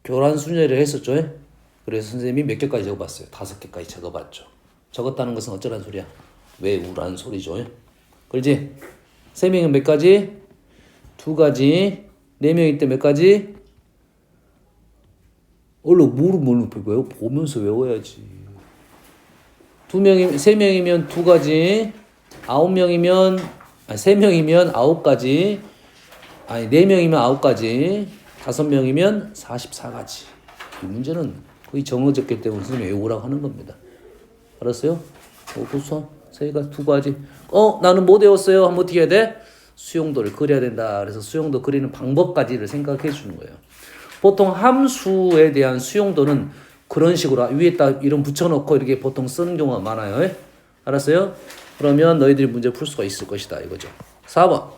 교란 순열을 했었죠. 그래서 선생님이 몇 개까지 적어봤어요? 5개까지 적어봤죠. 적었다는 것은 어쩌란 소리야? 외우란 소리죠. 그렇지? 3명은 몇 가지? 2가지. 4명일 때 몇 가지? 얼른 모르면 외워 보면서 외워야지. 3명이면 2가지. 9명이면 3명이면 9가지. 아니 4명이면 9가지. 5명이면 44가지. 이 문제는 거의 정해졌기 때문에 선생님이 외우라고 하는 겁니다. 알았어요? 고수선 2가지. 나는 못 외웠어요. 하면 어떻게 해야 돼? 수용도를 그려야 된다. 그래서 수용도 그리는 방법까지를 생각해 주는 거예요. 보통 함수에 대한 수용도는 그런 식으로 위에다 이름 붙여놓고 이렇게 보통 쓰는 경우가 많아요. 알았어요? 그러면 너희들이 문제 풀 수가 있을 것이다 이거죠. 4번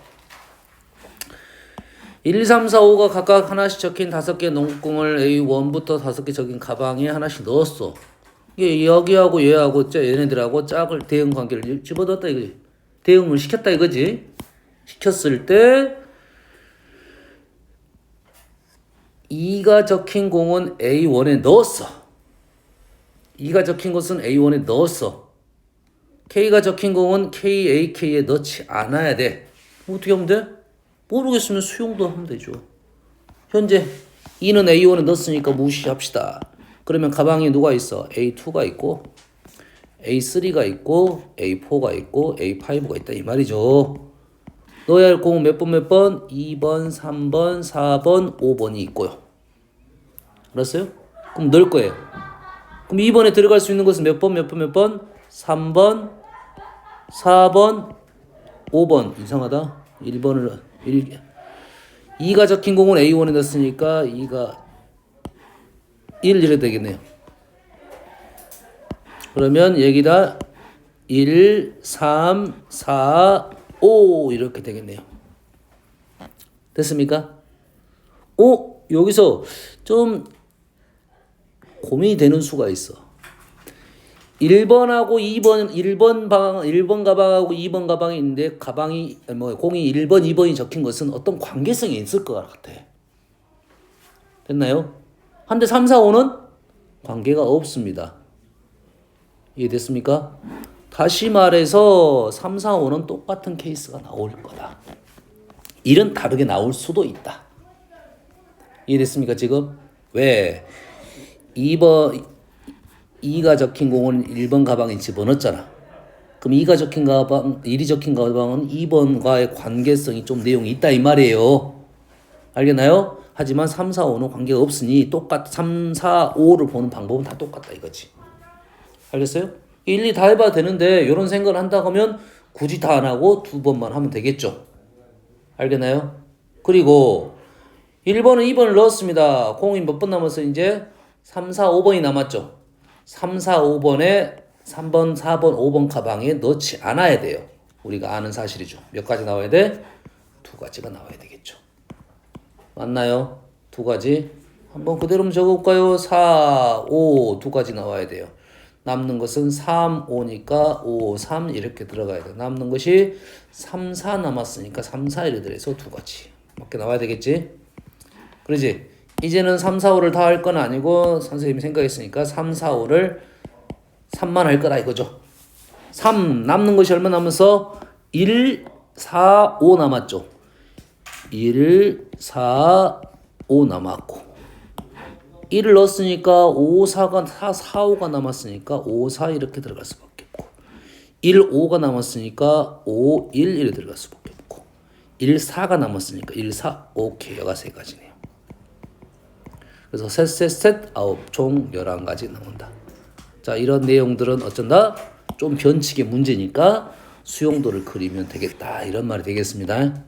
1, 2, 3, 4, 5가 각각 하나씩 적힌 5개의 농구공을 A1부터 5개 적힌 가방에 하나씩 넣었어. 이게 여기하고 얘하고 얘네들하고 짝을 대응 관계를 집어넣었다 이거지. 대응을 시켰다 이거지. 시켰을 때 2가 적힌 공은 A1에 넣었어. 2가 적힌 것은 A1에 넣었어. K가 적힌 공은 KAK에 넣지 않아야 돼. 어떻게 하면 돼? 모르겠으면 수용도 하면 되죠. 현재 2는 A1에 넣었으니까 무시합시다. 그러면 가방에 누가 있어? A2가 있고 A3가 있고 A4가 있고 A5가 있다 이 말이죠. 넣어야 할 공은 몇 번? 2번, 3번, 4번, 5번이 있고요. 알았어요? 그럼 넣을 거예요. 그럼 2번에 들어갈 수 있는 것은 몇 번? 3번, 4번, 5번. 이상하다. 2가 적힌 공은 A1에 넣었으니까 2가 1 이래 되겠네요. 그러면 여기다 1, 3, 4, 5 이렇게 되겠네요. 됐습니까? 여기서 좀 고민이 되는 수가 있어. 1번하고 1번 가방하고 2번 가방이 있는데 공이 1번, 2번이 적힌 것은 어떤 관계성이 있을 것 같아. 됐나요? 한데 3, 4, 5는 관계가 없습니다. 이해됐습니까? 다시 말해서 3, 4, 5는 똑같은 케이스가 나올 거다. 1은 다르게 나올 수도 있다. 이해됐습니까 지금? 왜? 2가 적힌 공은 1번 가방에 집어넣었잖아. 그럼 1이 적힌 가방은 2번과의 관계성이 좀 내용이 있다 이 말이에요. 알겠나요? 하지만 3, 4, 5는 관계가 없으니 3, 4, 5를 보는 방법은 다 똑같다 이거지. 알겠어요? 1, 2 다 해봐도 되는데 이런 생각을 한다고 하면 굳이 다 안 하고 2번만 하면 되겠죠. 알겠나요? 그리고 1번은 2번을 넣었습니다. 공이 몇 번 남았어 이제? 3, 4, 5번이 남았죠. 3, 4, 5번에 3번, 4번, 5번 가방에 넣지 않아야 돼요. 우리가 아는 사실이죠. 몇 가지 나와야 돼? 2가지가 나와야 되겠죠. 맞나요? 2가지. 한번 그대로 적어볼까요? 4, 5, 2가지 나와야 돼요. 남는 것은 3, 5니까 5, 3 이렇게 들어가야 돼요. 남는 것이 3, 4 남았으니까 3, 4 이렇게 들어서 2가지. 맞게 나와야 되겠지? 그러지? 이제는 3, 4, 5를 다 할 건 아니고 선생님이 생각했으니까 3, 4, 5를 3만 할 거다 이거죠. 3 남는 것이 얼마 남았어? 1, 4, 5 남았죠. 1, 4, 5 남았고 1을 넣었으니까 5, 4가 4, 5가 남았으니까 5, 4 이렇게 들어갈 수밖에 없고 1, 5가 남았으니까 5, 1 이렇게 들어갈 수밖에 없고 1, 4가 남았으니까 1, 4, 오케이 여가 3가지네요. 그래서 셋, 9, 총 11가지 나온다. 자, 이런 내용들은 어쩐다? 좀 변칙의 문제니까 수용도를 그리면 되겠다. 이런 말이 되겠습니다.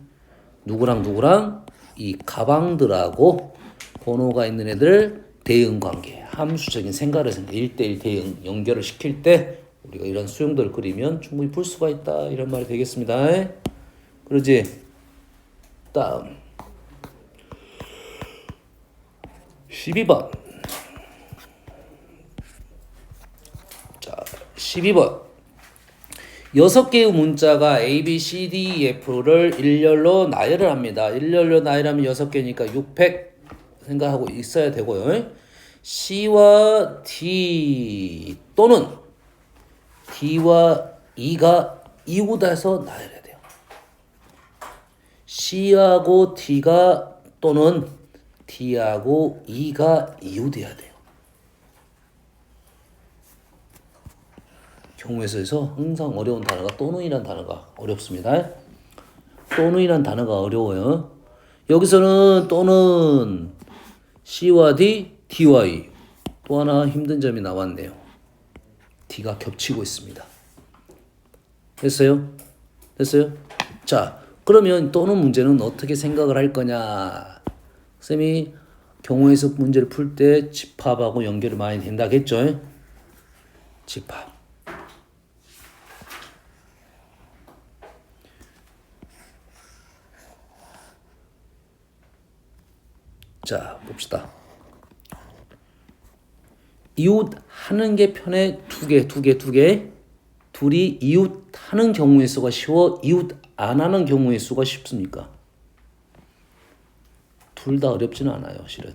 누구랑 이 가방들하고 번호가 있는 애들 대응관계, 함수적인 생각을 1대1 대응 연결을 시킬 때 우리가 이런 수용도를 그리면 충분히 풀 수가 있다. 이런 말이 되겠습니다. 그러지? 다음 12번. 자, 12번. 6개의 문자가 A, B, C, D, F를 일렬로 나열을 합니다. 일렬로 나열하면 6개니까 600, 생각하고 있어야 되고요. C와 D 또는 D와 E가 이웃해서 나열해야 돼요. C하고 D가 또는 D하고 E가 이웃해야 돼요. 경우에서 항상 어려운 단어가 또는이란 단어가 어렵습니다. 또는이란 단어가 어려워요. 여기서는 또는 C와 D, D와 E. 또 하나 힘든 점이 나왔네요. D가 겹치고 있습니다. 됐어요? 됐어요? 자, 그러면 또는 문제는 어떻게 생각을 할 거냐? 쌤이 경우에서 문제를 풀 때 집합하고 연결이 많이 된다겠죠? 집합. 자, 봅시다. 이웃 하는 게 편해 두 개. 둘이 이웃 하는 경우의 수가 쉬워? 이웃 안 하는 경우의 수가 쉽습니까? 둘 다 어렵지는 않아요, 실은.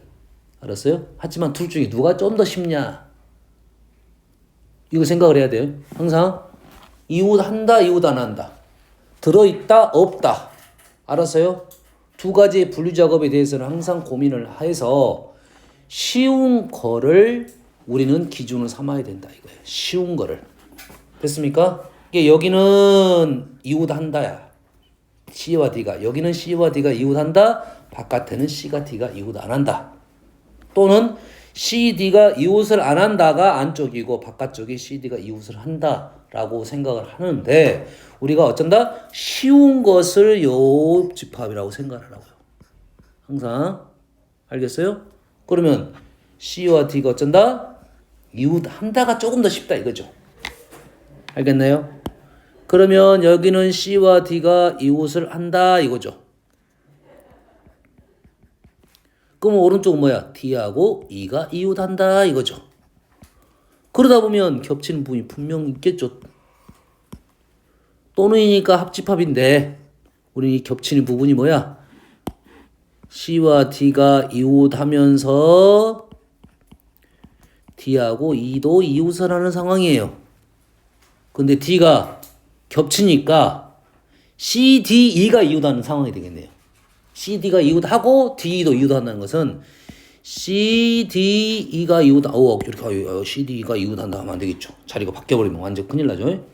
알았어요? 하지만 둘 중에 누가 좀 더 쉽냐? 이거 생각을 해야 돼요. 항상 이웃 한다, 이웃 안 한다. 들어있다, 없다. 알았어요? 두 가지의 분류 작업에 대해서는 항상 고민을 해서 쉬운 거를 우리는 기준으로 삼아야 된다 이거예요. 쉬운 거를. 됐습니까? 이게 여기는 이웃한다야. C와 D가. 여기는 C와 D가 이웃한다. 바깥에는 C가 D가 이웃 안 한다. 또는 C, D가 이웃을 안 한다가 안쪽이고 바깥쪽이 C, D가 이웃을 한다라고 생각을 하는데 우리가 어쩐다? 쉬운 것을 요 집합이라고 생각을 하라고요. 항상. 알겠어요? 그러면 C와 D가 어쩐다? 이웃 한다가 조금 더 쉽다 이거죠. 알겠나요? 그러면 여기는 C와 D가 이웃을 한다 이거죠. 그럼 오른쪽은 뭐야? D하고 E가 이웃한다 이거죠. 그러다 보면 겹치는 부분이 분명 있겠죠. 또는이니까 합집합인데 우리 겹치는 부분이 뭐야? C와 D가 이웃하면서 D하고 E도 이웃을 하는 상황이에요. 근데 D가 겹치니까 C, D, E가 이웃하는 상황이 되겠네요. C, D가 이웃하고 D도 이웃한다는 것은 C, D, E가 이렇게 C, D가 이웃한다 하면 안 되겠죠. 자리가 바뀌어버리면 완전 큰일 나죠.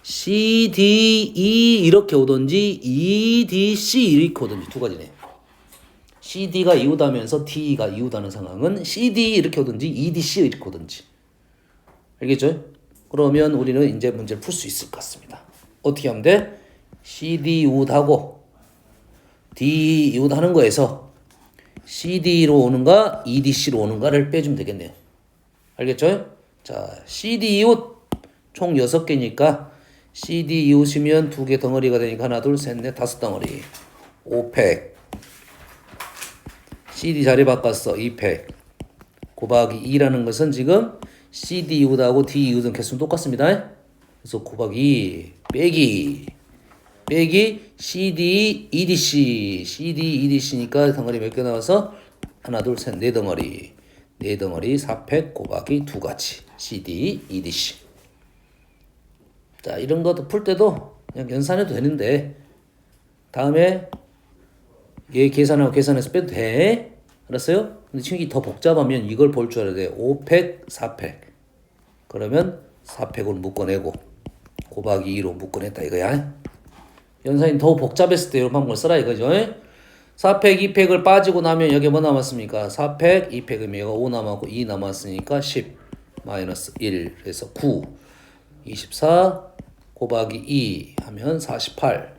C, D, E 이렇게 오든지 E, D, C 이렇게 오든지 두 가지네요. C, D가 이웃하면서 D가 이웃하는 상황은 C, D 이렇게 오든지 E, D, C 이렇게 오든지. 알겠죠? 그러면 우리는 이제 문제를 풀 수 있을 것 같습니다. 어떻게 하면 돼? C, D 이웃하고 D 이웃하는 거에서 CD로 오는가 EDC로 오는가를 빼주면 되겠네요. 알겠죠? 자, CD 이웃 총 6개니까 CD 이웃이면 2개 덩어리가 되니까 하나, 둘, 셋, 넷, 5덩어리. 5팩. CD 자리 바꿨어. 2팩. 곱하기 2라는 것은 지금 CD 이웃하고 D 이웃은 개수는 똑같습니다. 그래서 곱하기 빼기 CD, EDC. CD, EDC니까 덩어리 몇 개 나와서 하나, 둘, 셋, 네 덩어리. 네 덩어리 4팩 곱하기 2가지. CD, EDC. 자, 이런 것도 풀 때도 그냥 연산해도 되는데 다음에 얘 계산해서 빼도 돼. 알았어요? 근데 지금 이게 더 복잡하면 이걸 볼 줄 알아야 돼. 5팩, 4팩. 그러면 4팩으로 묶어내고 곱하기 2로 묶어냈다 이거야. 연산이 더 복잡했을 때 이런 방법을 써라 이거죠. 4팩, 2팩을 빠지고 나면 여기 뭐 남았습니까? 4팩, 2팩이면 여기가 5 남았고 2 남았으니까 10 마이너스 1 그래서 9 24 곱하기 2 하면 48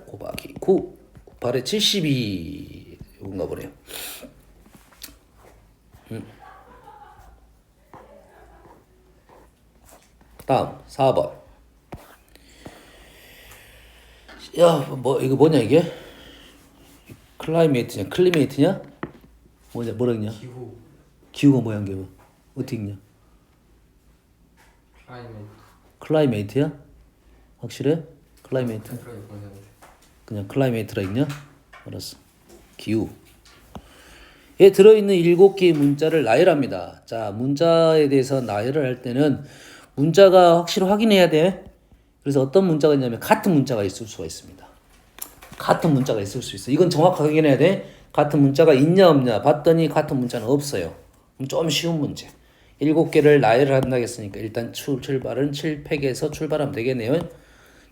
곱하기 9 8에 72 이건가 보네요. 다음 4번. 야, 뭐 이거 뭐냐 이게? 클리메이트냐? 뭐라 했냐? 기후가 뭐야 이게? 어떻게 읽냐? 클라이메이트야? 확실해? 클라이메이트? 그냥 클라이메이트라 읽냐? 알았어. 기후. 에 들어있는 7개의 문자를 나열합니다. 자, 문자에 대해서 나열을 할 때는 문자가 확실히 확인해야 돼. 그래서 어떤 문자가 있냐면 같은 문자가 있을 수가 있습니다. 같은 문자가 있을 수 있어. 이건 정확하게 확인해야 돼. 같은 문자가 있냐 없냐 봤더니 같은 문자는 없어요. 그럼 좀 쉬운 문제. 7개를 나열을 한다고 했으니까 일단 출발은 7팩에서 출발하면 되겠네요.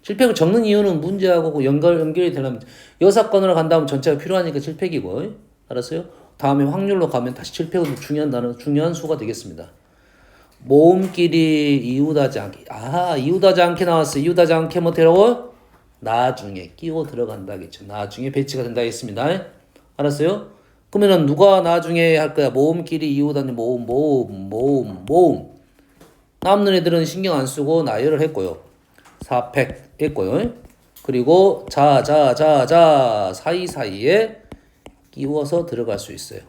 7팩을 적는 이유는 문제하고 연결이 되려면 6건으로 간다면 전체가 필요하니까 7팩이고 알았어요? 다음에 확률로 가면 다시 7팩은 중요한 수가 되겠습니다. 모음끼리 이웃하지 않게. 이웃하지 않게 나왔어요. 이웃하지 않게 뭐 되라고? 나중에 끼워 들어간다겠죠. 나중에 배치가 된다겠습니다. 알았어요? 그러면은 누가 나중에 할 거야? 모음끼리 이웃하는 모음. 남는 애들은 신경 안 쓰고 나열을 했고요. 4팩 했고요. 그리고 자 사이사이에 끼워서 들어갈 수 있어요.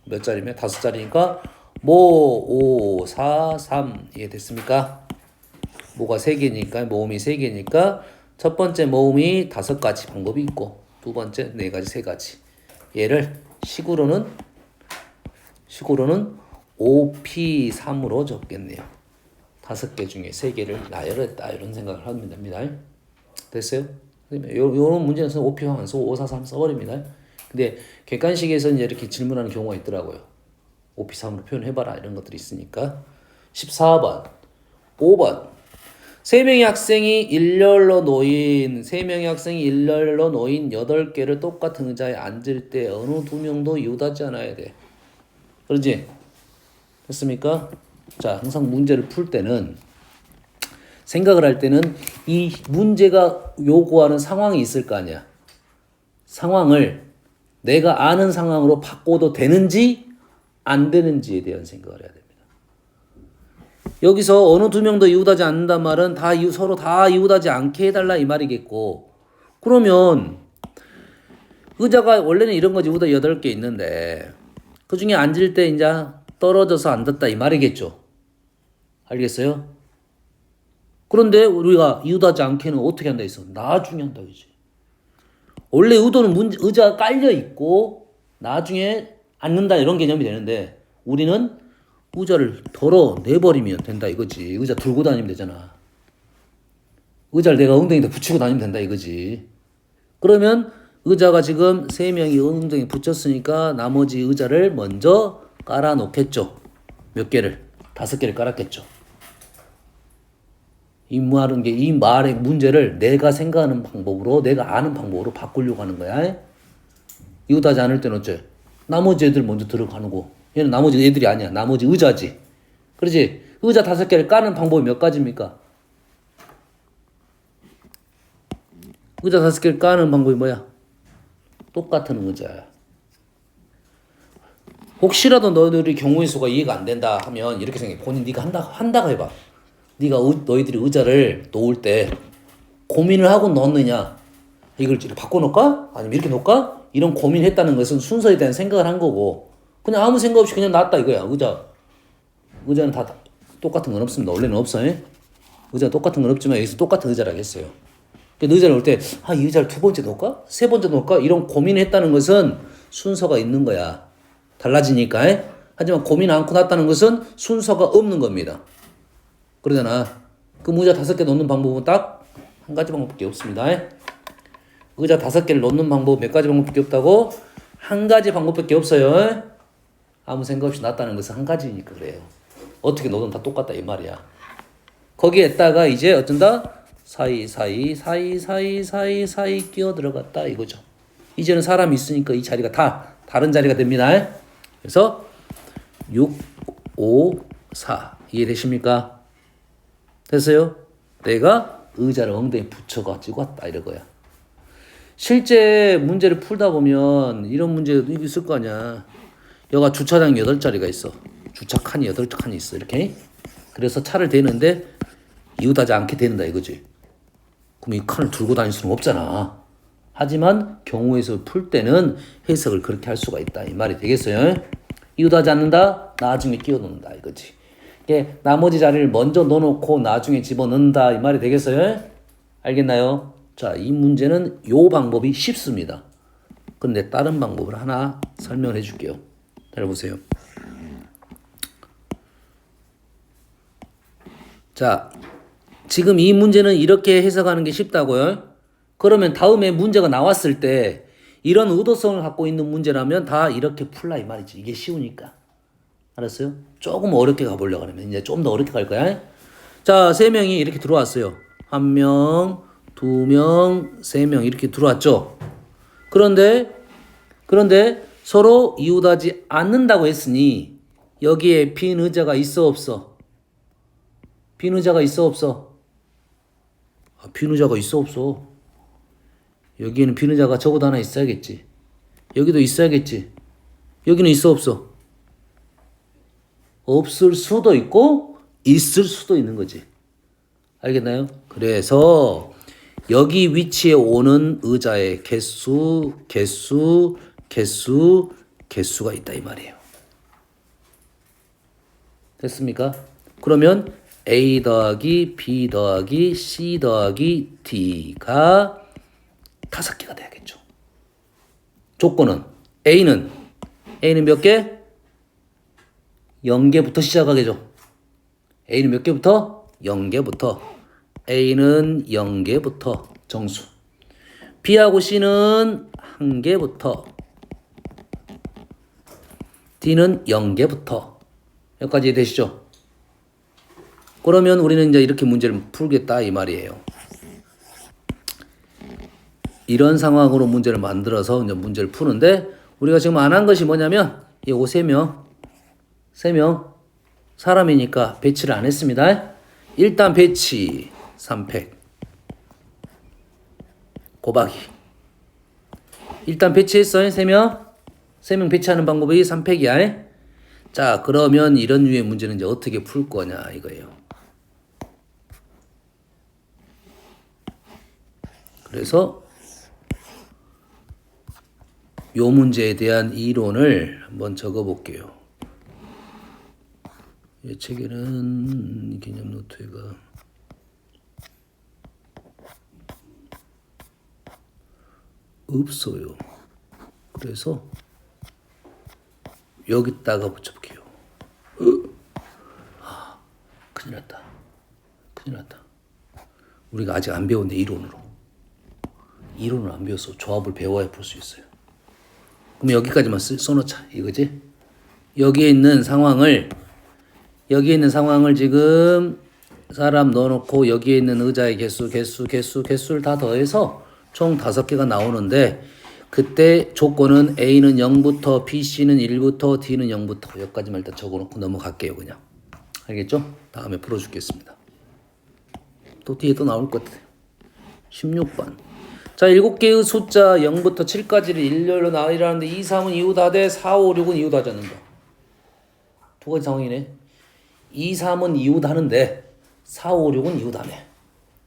몇 자리면? 5자리니까 모, 5, 4, 3 이해됐습니까? 모가 3개니까 모음이 3개니까 첫 번째 모음이 5가지 방법이 있고 두 번째 4가지 3가지 얘를 식으로는 5P3으로 적겠네요. 5개 중에 3개를 나열했다 이런 생각을 하면 됩니다. 됐어요? 요런 문제는 5P 안 쓰고 5, 4, 3 써버립니다. 근데 객관식에서는 이렇게 질문하는 경우가 있더라고요. 5P3으로 표현해봐라 이런 것들이 있으니까. 14번 5번 3명의 학생이 일렬로 놓인 8개를 똑같은 의자에 앉을 때 어느 2명도 이웃하지 않아야 돼. 그러지? 됐습니까? 자, 항상 문제를 풀 때는 생각을 할 때는 이 문제가 요구하는 상황이 있을 거 아니야. 상황을 내가 아는 상황으로 바꿔도 되는지 안 되는지에 대한 생각을 해야 됩니다. 여기서 어느 2명도 이웃하지 않는단 말은 서로 다 이웃하지 않게 해달라 이 말이겠고, 그러면 의자가 원래는 이런 거지. 의자 8개 있는데 그 중에 앉을 때 이제 떨어져서 앉았다 이 말이겠죠. 알겠어요? 그런데 우리가 이웃하지 않게는 어떻게 한다 했어? 나중에 한다 그지. 원래 의도는 의자가 깔려 있고 나중에 앉는다 이런 개념이 되는데 우리는 의자를 덜어내버리면 된다 이거지. 의자 들고 다니면 되잖아. 의자를 내가 엉덩이에 붙이고 다니면 된다 이거지. 그러면 의자가 지금 3명이 엉덩이에 붙였으니까 나머지 의자를 먼저 깔아놓겠죠. 몇 개를? 5개를 깔았겠죠. 이 말의 문제를 내가 생각하는 방법으로, 내가 아는 방법으로 바꾸려고 하는 거야. 이웃하지 않을 때는 어째? 나머지 애들 먼저 들어가는 거. 얘는 나머지 애들이 아니야. 나머지 의자지. 그렇지? 의자 5개를 까는 방법이 몇 가지입니까? 의자 5개를 까는 방법이 뭐야? 똑같은 의자야. 혹시라도 너희들이 경우의 수가 이해가 안 된다 하면 이렇게 생각해. 본인 네가 한다고 해봐. 네가 너희들이 의자를 놓을 때 고민을 하고 넣느냐, 이걸 바꿔놓을까? 아니면 이렇게 놓을까? 이런 고민했다는 것은 순서에 대한 생각을 한 거고, 그냥 아무 생각 없이 그냥 놨다 이거야. 의자는 다 똑같은 건 없습니다. 원래는 없어요. 의자 똑같은 건 없지만 여기서 똑같은 의자라고 했어요. 근데 의자를 놓을 때 이 의자를 2번째 놓을까? 3번째 놓을까? 이런 고민했다는 것은 순서가 있는 거야. 달라지니까. 하지만 고민 않고 놨다는 것은 순서가 없는 겁니다. 그러잖아. 그 의자 5개 놓는 방법은 딱 한 가지 방법밖에 없습니다. 의자 5개를 놓는 방법 몇 가지 방법밖에 없다고? 한 가지 방법밖에 없어요. 아무 생각 없이 놨다는 것은 한 가지니까 그래요. 어떻게 놓든 다 똑같다 이 말이야. 거기에다가 이제 어쩐다? 사이 끼어 들어갔다 이거죠. 이제는 사람이 있으니까 이 자리가 다 다른 자리가 됩니다. 그래서 6, 5, 4 이해되십니까? 됐어요? 내가 의자를 엉덩이에 붙여가지고 왔다 이러거야. 실제 문제를 풀다 보면 이런 문제도 있을 거 아니야. 여가 주차장 8자리가 있어. 주차칸이 8칸이 있어. 이렇게. 그래서 차를 대는데 이웃하지 않게 되는다 이거지. 그럼 이 칸을 들고 다닐 수는 없잖아. 하지만 경우에서 풀 때는 해석을 그렇게 할 수가 있다 이 말이 되겠어요. 이웃하지 않는다, 나중에 끼워 넣는다 이거지. 이게 나머지 자리를 먼저 넣어놓고 나중에 집어넣는다 이 말이 되겠어요. 알겠나요? 자, 이 문제는 요 방법이 쉽습니다. 그런데 다른 방법을 하나 설명해 줄게요. 잘 보세요. 자, 지금 이 문제는 이렇게 해석하는 게 쉽다고요. 그러면 다음에 문제가 나왔을 때 이런 의도성을 갖고 있는 문제라면 다 이렇게 풀라 이 말이지. 이게 쉬우니까. 알았어요? 조금 어렵게 가보려고 하면 이제 좀 더 어렵게 갈 거야. 자, 3명이 이렇게 들어왔어요. 1명, 2명, 3명 이렇게 들어왔죠. 그런데 서로 이웃하지 않는다고 했으니 여기에 빈 의자가 있어 없어? 빈 의자가 있어 없어? 빈 의자가 있어 없어? 여기에는 빈 의자가 적어도 하나 있어야겠지. 여기도 있어야겠지. 여기는 있어 없어? 없을 수도 있고 있을 수도 있는 거지. 알겠나요? 그래서 여기 위치에 오는 의자의 개수가 있다 이 말이에요. 됐습니까? 그러면 A 더하기 B 더하기 C 더하기 D가 5개가 돼야겠죠. 조건은 A는 몇 개? 0개부터 시작하겠죠. A는 몇 개부터? 0개부터. A는 0개부터 정수. B하고 C는 1개부터. D는 0개부터. 여기까지 되시죠? 그러면 우리는 이제 이렇게 문제를 풀겠다 이 말이에요. 이런 상황으로 문제를 만들어서 이제 문제를 푸는데 우리가 지금 안 한 것이 뭐냐면 요거 3명 사람이니까 배치를 안 했습니다. 일단 배치 3팩 곱하기 일단 배치했어요. 3명 배치하는 방법이 3팩이야. 자, 그러면 이런 류의 문제는 이제 어떻게 풀 거냐 이거예요. 그래서 요 문제에 대한 이론을 한번 적어 볼게요. 이 책에는 개념 노트가 없어요. 그래서 여기다가 붙여볼게요. 큰일 났다. 우리가 아직 안 배웠네. 이론을 안 배워서 조합을 배워야 풀 수 있어요. 그럼 여기까지만 써놓자 이거지. 여기에 있는 상황을 지금 사람 넣어놓고 여기에 있는 의자의 개수를 다 더해서 총 5개가 나오는데 그때 조건은 A는 0부터 B, C는 1부터 D는 0부터 여기까지만 일단 적어놓고 넘어갈게요. 그냥 알겠죠? 다음에 풀어주겠습니다. 또 뒤에 또 나올 것 같아요. 16번. 자, 7개의 숫자 0부터 7까지를 일렬로 나열하는데 2, 3은 이웃하되 4, 5, 6은 이웃하지 않는다. 두 가지 상황이네. 2, 3은 이웃하는데 4, 5, 6은 이웃하네.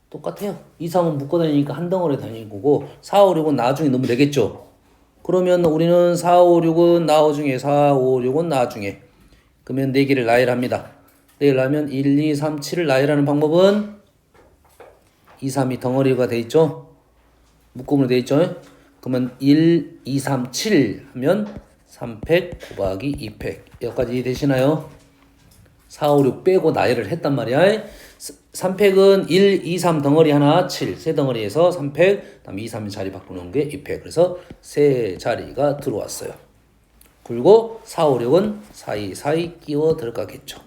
똑같아요. 2, 3은 묶어 다니니까 한 덩어리 다니는 거고 4, 5, 6은 나중에 넣으면 되겠죠. 그러면 우리는 4, 5, 6은 나중에 4, 5, 6은 나중에 그러면 4개를 나열합니다. 나열하면 1, 2, 3, 7을 나열하는 방법은 2, 3이 덩어리가 돼 있죠. 묶음으로 돼 있죠. 그러면 1, 2, 3, 7 하면 3팩 곱하기 2팩 여기까지 되시나요? 4, 5, 6 빼고 나열을 했단 말이야. 3팩은 1, 2, 3 덩어리 하나 7 세 덩어리에서 3팩 다음 2, 3이 자리 바꾸는 게 2팩 그래서 세 자리가 들어왔어요. 그리고 4, 5, 6은 사이사이 끼워 들어가겠죠.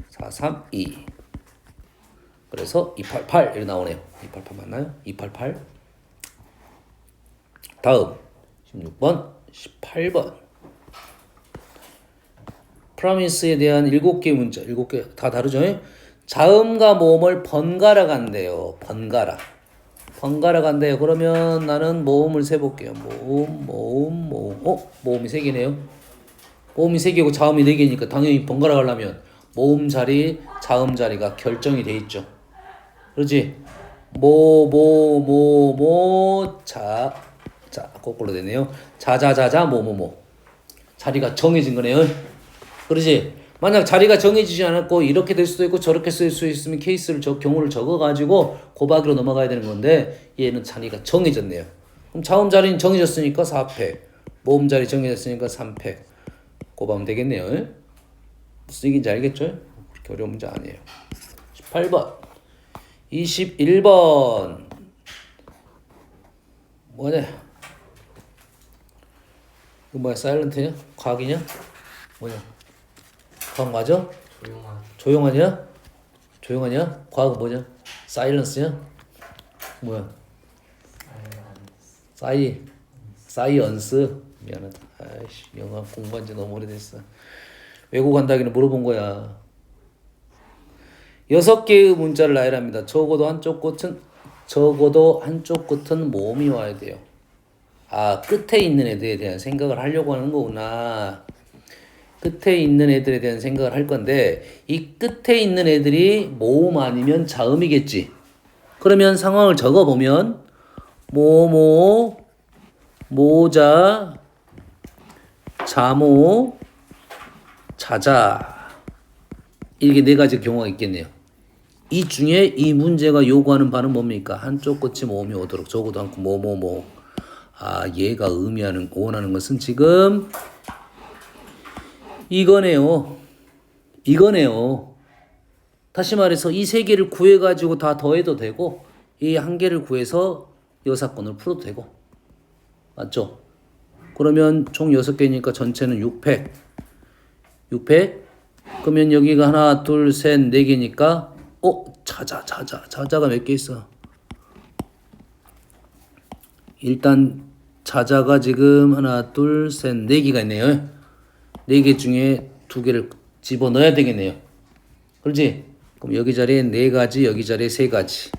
4, 3, 2 그래서 288 이렇게 나오네요. 288 맞나요? 288 다음 16번 18번 프라미스에 대한 7개 문자 7개 다 다르죠? 자음과 모음을 번갈아 간대요. 번갈아 간대요. 그러면 나는 모음을 세볼게요. 모음이 3개네요. 모음이 3개고 자음이 4개니까 당연히 번갈아 가려면 모음 자리, 자음 자리가 결정이 돼 있죠. 그렇지? 자, 거꾸로 되네요. 자자자자, 자리가 정해진 거네요. 그렇지? 만약 자리가 정해지지 않았고, 이렇게 될 수도 있고, 저렇게 쓸 수 있으면 경우를 적어가지고, 곱하기로 넘어가야 되는 건데, 얘는 자리가 정해졌네요. 그럼 자음 자리는 정해졌으니까 4팩, 모음 자리 정해졌으니까 3팩. 꼽으면 되겠네요. 무슨 얘기인지 알겠죠? 그렇게 어려운 문제 아니에요. 18번 21번 뭐냐? 이거 뭐야? 사일런트냐? 과학이냐? 뭐냐? 과학 맞아? 조용하냐? 조용하냐? 과학은 뭐냐? 사일런스냐? 뭐야? 사이언스. 미안하다. 아이씨, 영어 공부한 지 너무 오래됐어. 외국 간다기는 물어본 거야. 6개의 문자를 나열합니다. 적어도 한쪽 끝은 모음이 와야 돼요. 아, 끝에 있는 애들에 대한 생각을 하려고 하는 거구나. 끝에 있는 애들에 대한 생각을 할 건데, 이 끝에 있는 애들이 모음 아니면 자음이겠지. 그러면 상황을 적어보면 모모, 모자, 자모, 자자, 이렇게 네 가지 경우가 있겠네요. 이 중에 이 문제가 요구하는 바는 뭡니까? 한쪽 끝이 모음이 오도록 적어도 않고 모모모. 아, 얘가 원하는 것은 지금 이거네요. 다시 말해서 이 세 개를 구해가지고 다 더해도 되고, 이 한 개를 구해서 여사건을 풀어도 되고. 맞죠? 그러면 총 6개니까 전체는 6팩. 그러면 여기가 하나, 둘, 셋, 4개니까, 자자가 몇 개 있어? 일단, 자자가 지금 하나, 둘, 셋, 4개가 있네요. 4개 중에 2개를 집어넣어야 되겠네요. 그렇지? 그럼 여기 자리에 4가지, 여기 자리에 3가지.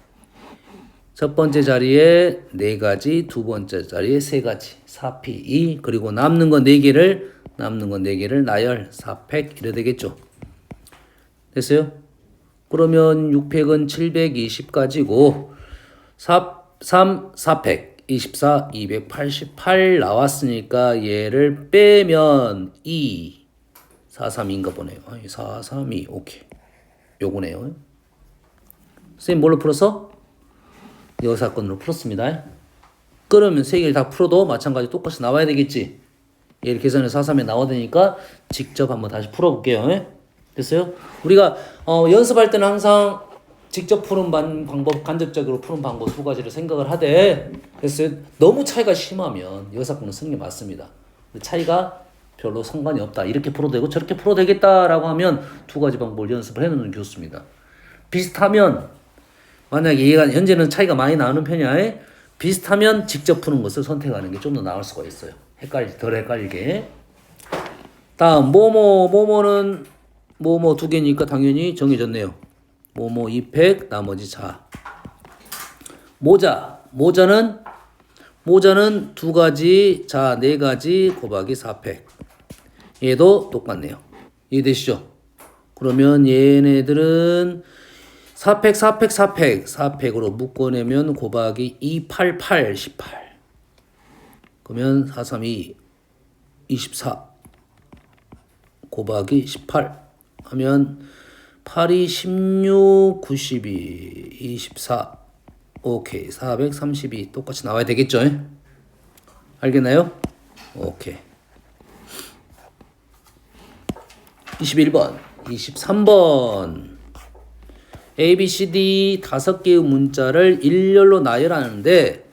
첫 번째 자리에 4가지, 두 번째 자리에 3가지. 4P, 2, 그리고 남는 건 4개를 나열, 4팩, 이래 되겠죠. 됐어요? 그러면 6팩은 720가지고, 4팩, 24, 288 나왔으니까 얘를 빼면 2, 432인가 보네요. 432, 오케이. 요거네요. 선생님 뭘로 풀었어? 여사건으로 풀었습니다. 그러면 3개를 다 풀어도 마찬가지 똑같이 나와야 되겠지. 얘를 계산해서 4, 3에 나와야 되니까 직접 한번 다시 풀어볼게요. 됐어요? 우리가 연습할 때는 항상 직접 푸는 방법, 간접적으로 푸는 방법 2가지를 생각을 하되, 됐어요? 너무 차이가 심하면 여사건은 승리 맞습니다. 차이가 별로 상관이 없다. 이렇게 풀어도 되고 저렇게 풀어도 되겠다라고 하면 2가지 방법을 연습을 해놓는 게 좋습니다. 비슷하면, 만약에 얘가 현재는 차이가 많이 나는 편이야. 비슷하면 직접 푸는 것을 선택하는 게 좀 더 나을 수가 있어요. 덜 헷갈리게. 다음 모모는 모모 2개니까 당연히 정해졌네요. 모모 2팩, 나머지 자. 모자는 2가지, 자 4가지 곱하기 4팩. 얘도 똑같네요. 이해되시죠? 그러면 얘네들은 4팩으로 묶어내면 곱하기 288, 18. 그러면 432, 24 곱하기 18 하면 8이 16, 92, 24. 오케이. 432 똑같이 나와야 되겠죠? 알겠나요? 오케이. 21번, 23번. A, B, C, D 5개의 문자를 일렬로 나열하는데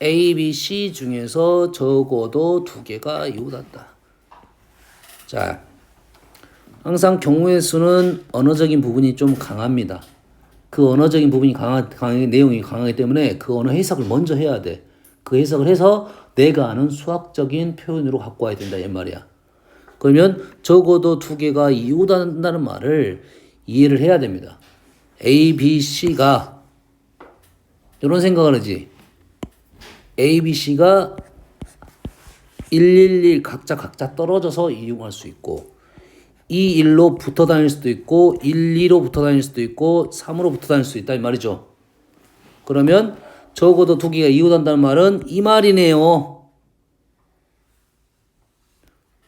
A, B, C 중에서 적어도 2개가 이웃한다. 자, 항상 경우의 수는 언어적인 부분이 좀 강합니다. 그 언어적인 부분이 내용이 강하기 때문에 그 언어 해석을 먼저 해야 돼. 그 해석을 해서 내가 아는 수학적인 표현으로 갖고 와야 된다 이 말이야. 그러면 적어도 2개가 이웃한다는 말을 이해를 해야 됩니다. A, B, C가 이런 생각을 하지. A, B, C가 111 각자 떨어져서 이용할 수 있고 2, 1로 붙어 다닐 수도 있고 1, 2로 붙어 다닐 수도 있고 3으로 붙어 다닐 수도 있다 이 말이죠. 그러면 적어도 2개가 이웃한다는 말은 이 말이네요.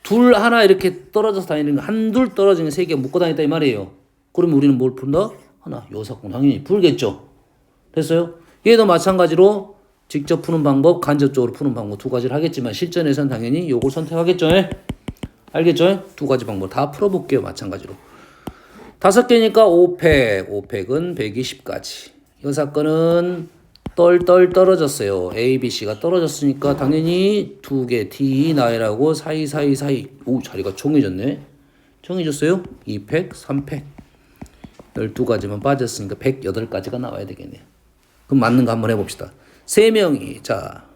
둘 하나 이렇게 떨어져서 다니는 거 한둘 떨어지는 3개 묶어 다녔다 이 말이에요. 그러면 우리는 뭘 푼다? 하나 여사건 당연히 풀겠죠. 됐어요? 얘도 마찬가지로 직접 푸는 방법, 간접적으로 푸는 방법 2가지를 하겠지만 실전에서는 당연히 요걸 선택하겠죠. 알겠죠? 두 가지 방법 다 풀어볼게요. 마찬가지로. 5개니까 5팩. 5팩은 120까지. 이 사건은 똘똘 떨어졌어요. A, B, C가 떨어졌으니까 당연히 2개 D, 나이라고 사이. 오, 자리가 정해졌네. 정해졌어요? 2팩, 3팩. 12가지만 빠졌으니까 108가지가 나와야 되겠네요. 그럼 맞는 거 한번 해봅시다. 3명이, 자.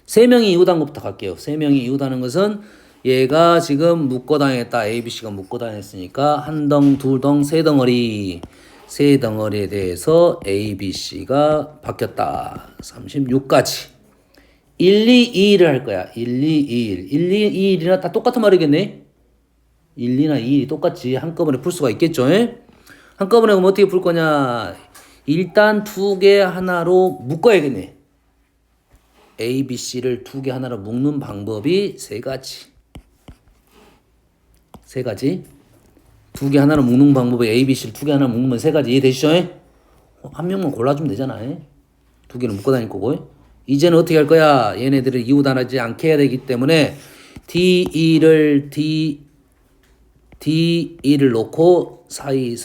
3명이 이웃한 것부터 갈게요. 3명이 이웃하는 것은 얘가 지금 묶어당했다. A, B, C가 묶어당했으니까 한 덩, 두 덩, 세 덩어리. 세 덩어리에 대해서 A, B, C가 바뀌었다. 36까지. 1, 2, 2를 할 거야. 1, 2, 2, 1. 1, 2, 2, 1이나 다 똑같은 말이겠네. 1, 2나 2, 1이 똑같지. 한꺼번에 풀 수가 있겠죠. 한꺼번에 그럼 어떻게 풀 거냐. 일단 2개 하나로 묶어야겠네. A, B, C를 2개 하나로 묶는 방법이 3가지. 3가지. 2개 하나로 묶는 방법이 A, B, C를 2개 하나로 묶으면 3가지. 이해되시죠? 한 명만 골라주면 되잖아. 2개는 묶어 다닐 거고. 이제는 어떻게 할 거야? 얘네들을 이웃하지 않게 해야 되기 때문에 D2를 놓고 사이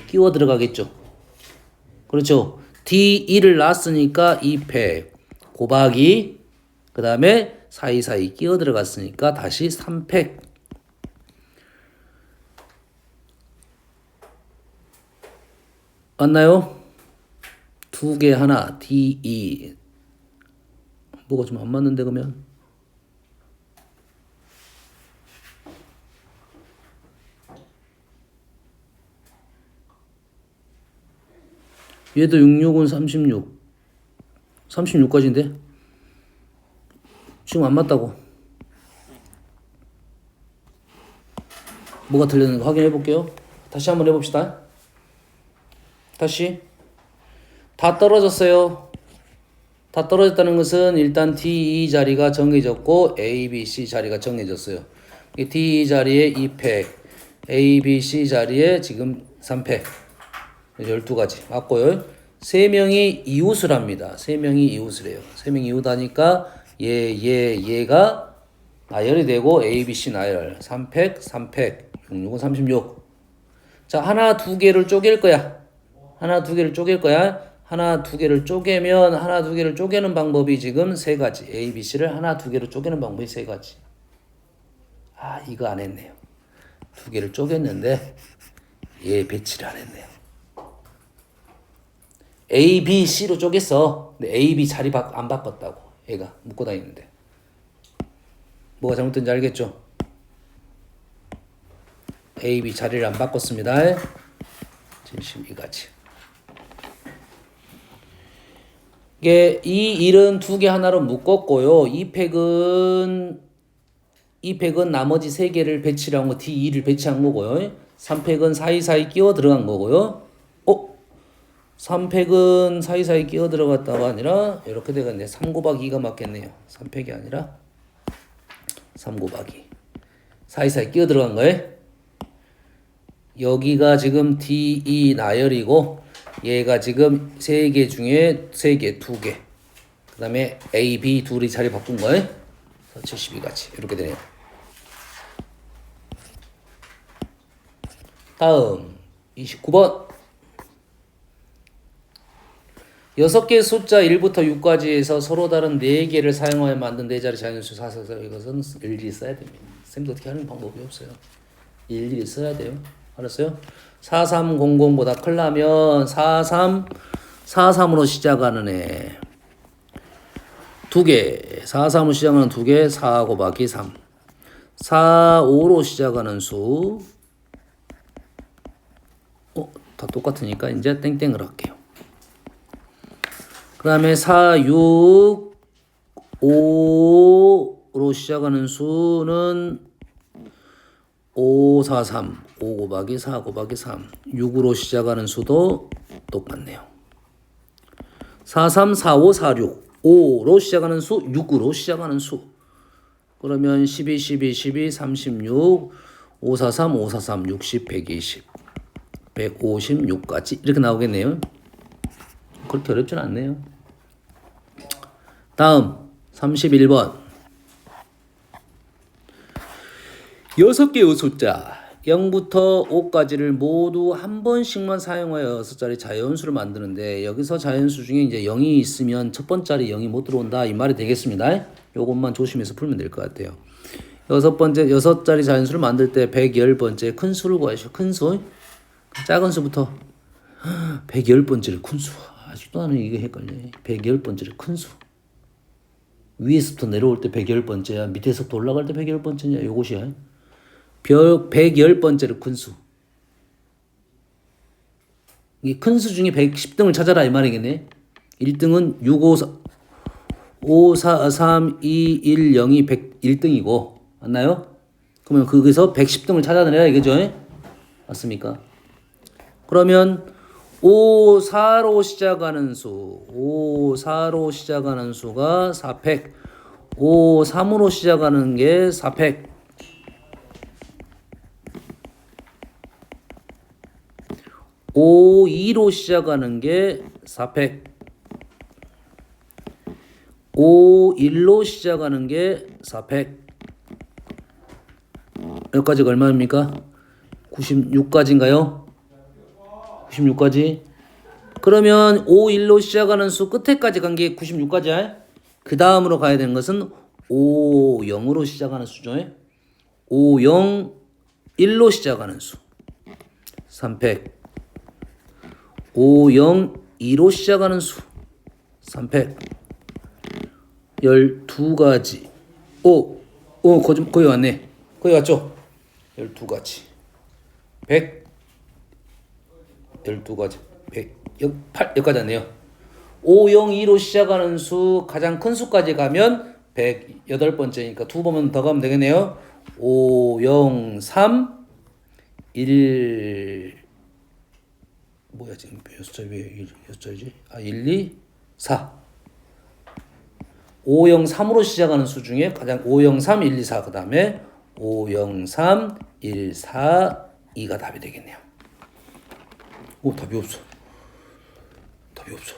끼워 들어가겠죠. 그렇죠. D2를 놨으니까 2팩 곱하기 그 다음에 사이 끼워 들어갔으니까 다시 3팩. 맞나요? 2개 하나 D2 뭐가 좀 안 맞는데 그러면 얘도 66은 36까지인데 지금 안 맞다고. 뭐가 틀렸는지 확인해 볼게요. 다시 한번 해봅시다. 다시 다 떨어졌어요. 다 떨어졌다는 것은 일단 D2 자리가 정해졌고 A, B, C 자리가 정해졌어요. D2 자리에 2팩, A, B, C 자리에 지금 3팩. 12가지 맞고요. 3명이 이웃을 합니다. 3명이 이웃을 해요. 3명이 이웃하니까 얘가 나열이 되고 A, B, C 나열 3팩, 66은 36. 자, 하나 두 개를 쪼갤 거야. 하나 두 개를 쪼개는 방법이 지금 3가지. A, B, C를 하나 두 개를 쪼개는 방법이 3가지. 아, 이거 안 했네요. 2개를 쪼갰는데 얘 배치를 안 했네요. A, B, C로 쪼갰어. 근데 A, B 자리 안 바꿨다고. 얘가 묶고 다니는데. 뭐가 잘못된지 알겠죠? A, B 자리를 안 바꿨습니다. 72가지. 이게 이 일은 2개 하나로 묶었고요. 이 팩은 나머지 3개를 배치를 한 거, D2를 배치한 거고요. 3팩은 사이사이 끼워 들어간 거고요. 3팩은 사이사이 끼워 들어갔다가 아니라 이렇게 되겠네. 3 곱하기 2가 맞겠네요. 3팩이 아니라 3 곱하기 사이사이 끼워 들어간 거예요. 여기가 지금 D2 나열이고 얘가 지금 3개 중에 3개, 2개. 그 다음에 A, B 둘이 자리 바꾼 거예요. 72가지 이렇게 되네요. 다음 29번 6개의 숫자 1부터 6까지에서 서로 다른 4개를 사용하여 만든 4자리 자연수 사서서 이것은 일일이 써야 됩니다. 쌤도 어떻게 하는 방법이 없어요. 일일이 써야 돼요. 알았어요? 4300보다 크려면 43으로 시작하는 애 2개 43으로 시작하는 2개 4 곱하기 3 45로 시작하는 수 다 똑같으니까 이제 땡땡을 할게요. 그 다음에 4, 6, 5로 시작하는 수는 5, 4, 3, 5 곱하기 4 곱하기 3, 6으로 시작하는 수도 똑같네요. 4, 3, 4, 5, 4, 6, 5로 시작하는 수, 6으로 시작하는 수. 그러면 12, 12, 12, 36, 5, 4, 3, 5, 4, 3, 60, 120, 156까지 이렇게 나오겠네요. 그렇게 어렵진 않네요. 다음 31번 6개의 숫자 0부터 5까지를 모두 한 번씩만 사용하여 6자리 자연수를 만드는데 여기서 자연수 중에 이제 0이 있으면 첫 번째 자리 0이 못 들어온다 이 말이 되겠습니다. 요것만 조심해서 풀면 될 것 같아요. 6자리 자연수를 만들 때 110번째 큰 수를 구하시오. 큰 수. 작은 수부터 110번째를 큰 수. 아직도 나는 이게 헷갈려. 110번째를 큰 수. 위에서부터 내려올 때 110번째야. 밑에서부터 올라갈 때 110번째냐. 요것이야. 110번째를 큰 수. 이 큰 수 중에 110등을 찾아라 이 말이겠네. 1등은 6, 5, 4, 3, 2, 1, 0이 101등이고 맞나요? 그러면 거기서 110등을 찾아내라 이거죠? 맞습니까? 그러면 5, 4로 시작하는 수 5, 4로 시작하는 수가 4팩 5, 3으로 시작하는 게 4팩 5, 2로 시작하는 게 4팩 5, 1로 시작하는 게 4팩 여기까지가 얼마입니까? 96까지인가요? 96까지? 그러면 5, 1로 시작하는 수 끝에까지 간 게 96까지야? 그 다음으로 가야 되는 것은 5, 0으로 시작하는 수죠. 5, 0, 1로 시작하는 수 3팩 5, 0, 2로 시작하는 수 3팩 12가지 거의 왔네. 거의 왔죠? 12가지 100 12가지 100 8여기까지 왔네요. 5, 0, 2로 시작하는 수 가장 큰 수까지 가면 108번째니까 두 번만 더 가면 되겠네요. 5, 0, 3 1 뭐야 지금 몇 자리 왜 6자리지? 1, 2, 4 5, 0, 3으로 시작하는 수 중에 가장 5, 0, 3, 1, 2, 4 그 다음에 5, 0, 3, 1, 4, 2가 답이 되겠네요. 오 답이 없어. 답이 없어.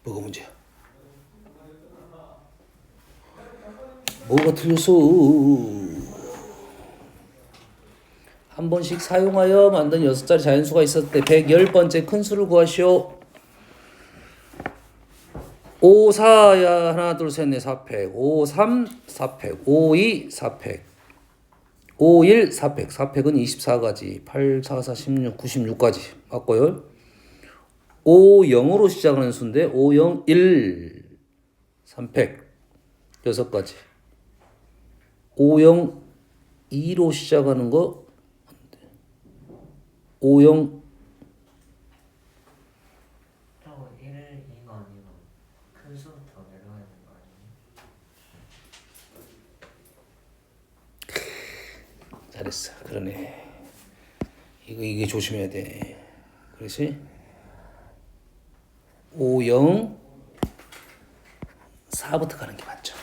뭐가 문제야? 뭐가 틀렸어? 한 번씩 사용하여 만든 6자리 자연수가 있었을 때 110번째 큰 수를 구하시오. 5, 4야 하나 둘 셋 넷 4팩 5, 3 4팩 5, 2 4팩 5, 1 4팩 4팩은 24가지 8, 4, 4, 16, 96까지 맞고요. 5, 0으로 시작하는 수인데 5, 0, 1 3팩 6가지 5, 0, 2로 시작하는 거 5, 0 저거 1, 2가 아니고 큰 수부터 내려가야 되는 거 아니에요? 잘했어. 그러네. 이게 조심해야 돼. 그렇지? 5, 0 4부터 가는 게 맞죠.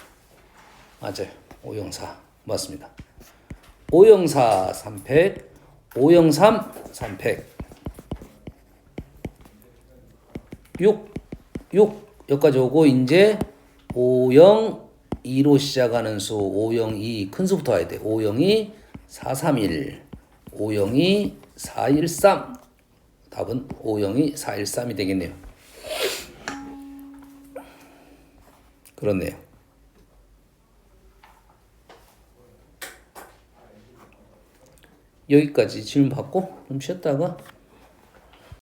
맞아요. 5, 0, 4 맞습니다. 5, 0, 4 3팩 5, 0, 3 3팩 6 여기까지 오고 이제 5, 0 2로 시작하는 수 5, 0, 2 큰 수부터 와야 돼. 5, 0, 2 4, 3, 1 5, 0, 2 4, 1, 3 답은 5, 0, 2 4, 1, 3이 되겠네요. 그렇네요. 여기까지 질문 받고 좀 쉬었다가